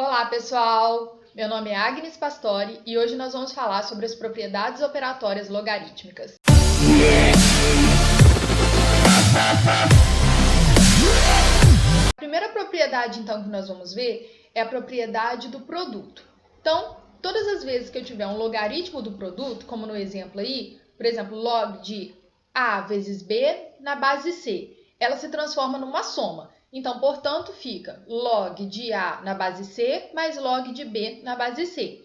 Olá, pessoal! Meu nome é Agnes Pastori e hoje nós vamos falar sobre as propriedades operatórias logarítmicas. A primeira propriedade, então, que nós vamos ver é a propriedade do produto. Então, todas as vezes que eu tiver um logaritmo do produto, como no exemplo aí, por exemplo, log de A vezes B na base C, ela se transforma numa soma. Então, portanto, fica log de A na base C mais log de B na base C.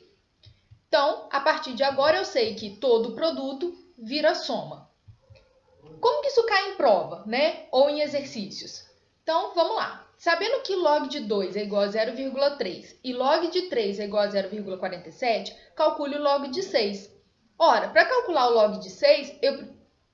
Então, a partir de agora, eu sei que todo produto vira soma. Como que isso cai em prova, né? Ou em exercícios? Então, vamos lá. Sabendo que log de 2 é igual a 0,3 e log de 3 é igual a 0,47, calcule o log de 6. Ora, para calcular o log de 6, eu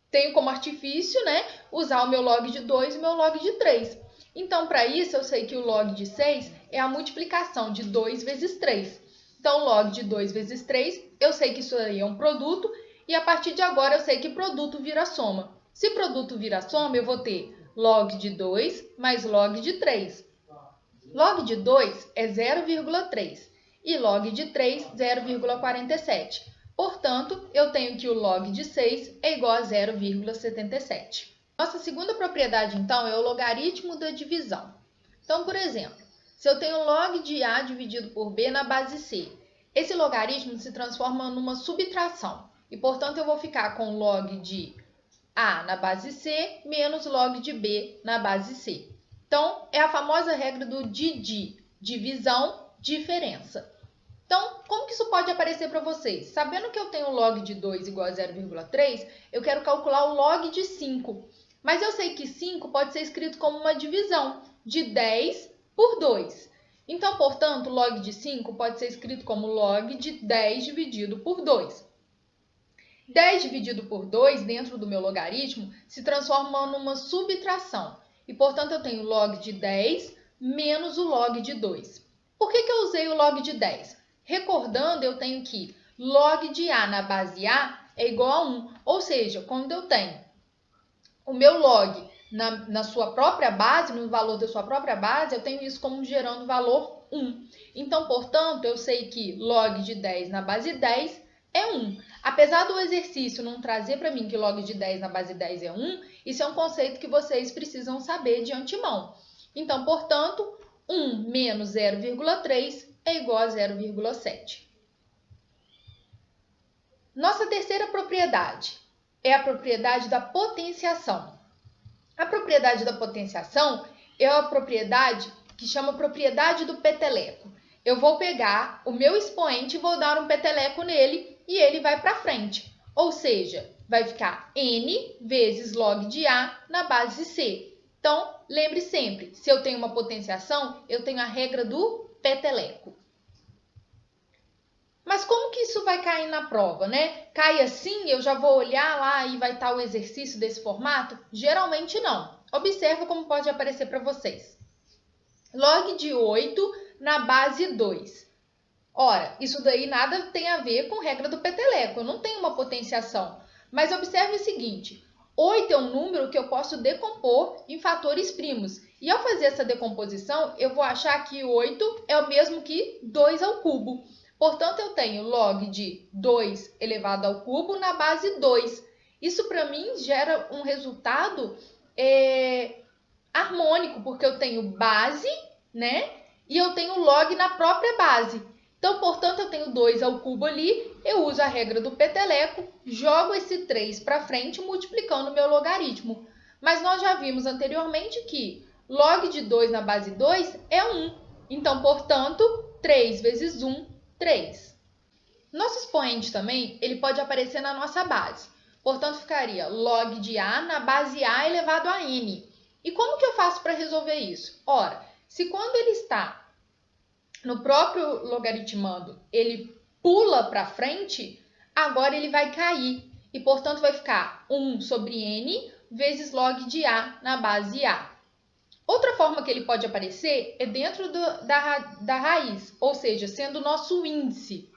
tenho como artifício, né, usar o meu log de 2 e o meu log de 3. Então, para isso, eu sei que o log de 6 é a multiplicação de 2 vezes 3. Então, log de 2 vezes 3, eu sei que isso aí é um produto, e a partir de agora eu sei que produto vira soma. Se produto vira soma, eu vou ter log de 2 mais log de 3. Log de 2 é 0,3 e log de 3, 0,47. Portanto, eu tenho que o log de 6 é igual a 0,77. Nossa segunda propriedade, então, é o logaritmo da divisão. Então, por exemplo, se eu tenho log de A dividido por B na base C, esse logaritmo se transforma numa subtração. E, portanto, eu vou ficar com log de A na base C menos log de B na base C. Então, é a famosa regra do divisão, diferença. Então, como que isso pode aparecer para vocês? Sabendo que eu tenho log de 2 igual a 0,3, eu quero calcular o log de 5. Mas eu sei que 5 pode ser escrito como uma divisão de 10 por 2. Então, portanto, log de 5 pode ser escrito como log de 10 dividido por 2. 10 dividido por 2 dentro do meu logaritmo se transforma numa subtração. E, portanto, eu tenho log de 10 menos o log de 2. Por que eu usei o log de 10? Recordando, eu tenho que log de A na base A é igual a 1. Ou seja, quando eu tenho o meu log na sua própria base, no valor da sua própria base, eu tenho isso como gerando valor 1. Então, portanto, eu sei que log de 10 na base 10 é 1. Apesar do exercício não trazer para mim que log de 10 na base 10 é 1, isso é um conceito que vocês precisam saber de antemão. Então, portanto, 1 menos 0,3 é igual a 0,7. Nossa terceira propriedade é a propriedade da potenciação. A propriedade da potenciação é a propriedade que chama propriedade do peteleco. Eu vou pegar o meu expoente e vou dar um peteleco nele e ele vai para frente. Ou seja, vai ficar n vezes log de A na base C. Então, lembre sempre, se eu tenho uma potenciação, eu tenho a regra do peteleco. Mas como que isso vai cair na prova, né? Cai assim, eu já vou olhar lá e vai estar o exercício desse formato? Geralmente não. Observa como pode aparecer para vocês. Log de 8 na base 2. Ora, isso daí nada tem a ver com regra do peteleco, eu não tenho uma potenciação. Mas observe o seguinte, 8 é um número que eu posso decompor em fatores primos. E ao fazer essa decomposição, eu vou achar que 8 é o mesmo que 2 ao cubo. Portanto, eu tenho log de 2 elevado ao cubo na base 2. Isso, para mim, gera um resultado harmônico, porque eu tenho base, né? E eu tenho log na própria base. Então, portanto, eu tenho 2 ao cubo ali, eu uso a regra do peteleco, jogo esse 3 para frente, multiplicando o meu logaritmo. Mas nós já vimos anteriormente que log de 2 na base 2 é 1. Então, portanto, 3 vezes 1, 3. Nosso expoente também, ele pode aparecer na nossa base. Portanto, ficaria log de A na base A elevado a n. E como que eu faço para resolver isso? Ora, se quando ele está no próprio logaritmando, ele pula para frente, agora ele vai cair. E, portanto, vai ficar 1 sobre n vezes log de A na base A. Outra forma que ele pode aparecer é dentro da raiz, ou seja, sendo o nosso índice.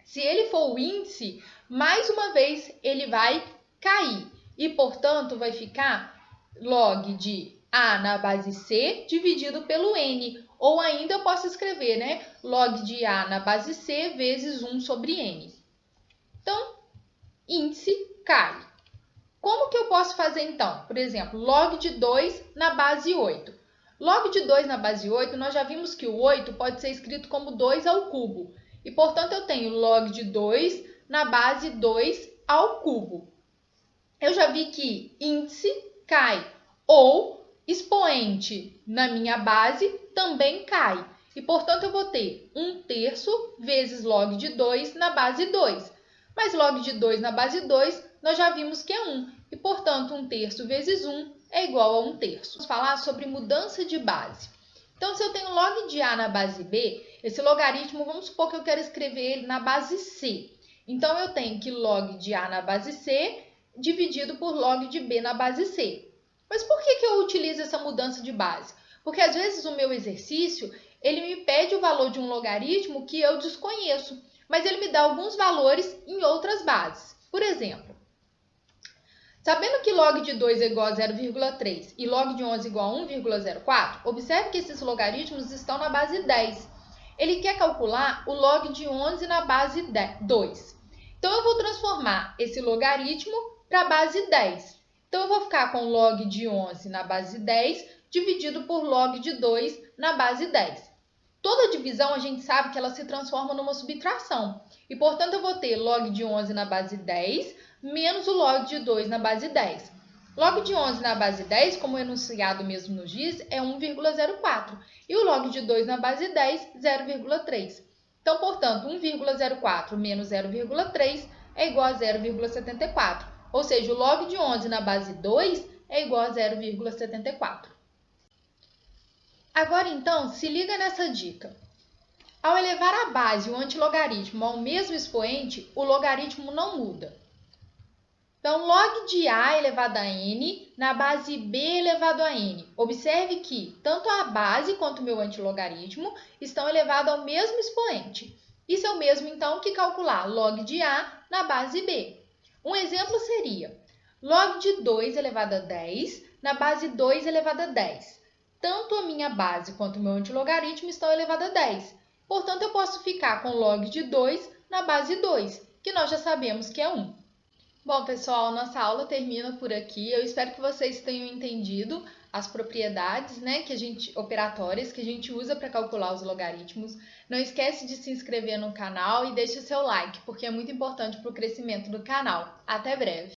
Se ele for o índice, mais uma vez ele vai cair. E, portanto, vai ficar log de A na base C dividido pelo N. Ou ainda eu posso escrever, né? Log de A na base C vezes 1 sobre N. Então, índice cai. Como que eu posso fazer então? Por exemplo, log de 2 na base 8. Log de 2 na base 8, nós já vimos que o 8 pode ser escrito como 2 ao cubo. E, portanto, eu tenho log de 2 na base 2 ao cubo. Eu já vi que índice cai. Ou expoente na minha base também cai. E, portanto, eu vou ter 1/3 vezes log de 2 na base 2. Mas log de 2 na base 2, nós já vimos que é 1. E, portanto, 1/3 vezes 1 é igual a 1/3. Vamos falar sobre mudança de base. Então, se eu tenho log de A na base B, esse logaritmo, vamos supor que eu quero escrever ele na base C. Então, eu tenho que log de A na base C dividido por log de B na base C. Mas por que eu utilizo essa mudança de base? Porque, às vezes, o meu exercício, ele me pede o valor de um logaritmo que eu desconheço, mas ele me dá alguns valores em outras bases. Por exemplo, sabendo que log de 2 é igual a 0,3 e log de 11 é igual a 1,04, observe que esses logaritmos estão na base 10. Ele quer calcular o log de 11 na base 2. Então, eu vou transformar esse logaritmo para a base 10. Então, eu vou ficar com log de 11 na base 10 dividido por log de 2 na base 10. Toda divisão, a gente sabe que ela se transforma numa subtração. E, portanto, eu vou ter log de 11 na base 10 menos o log de 2 na base 10. Log de 11 na base 10, como o enunciado mesmo nos diz, é 1,04. E o log de 2 na base 10, 0,3. Então, portanto, 1,04 menos 0,3 é igual a 0,74. Ou seja, o log de 11 na base 2 é igual a 0,74. Agora, então, se liga nessa dica. Ao elevar a base e o antilogaritmo ao mesmo expoente, o logaritmo não muda. Então, log de A elevado a n na base B elevado a n. Observe que tanto a base quanto o meu antilogaritmo estão elevados ao mesmo expoente. Isso é o mesmo, então, que calcular log de A na base B. Um exemplo seria log de 2 elevado a 10 na base 2 elevado a 10. Tanto a minha base quanto o meu antilogaritmo estão elevados a 10. Portanto, eu posso ficar com log de 2 na base 2, que nós já sabemos que é 1. Bom, pessoal, nossa aula termina por aqui. Eu espero que vocês tenham entendido as propriedades, né, operatórias que a gente usa para calcular os logaritmos. Não esquece de se inscrever no canal e deixe o seu like, porque é muito importante para o crescimento do canal. Até breve!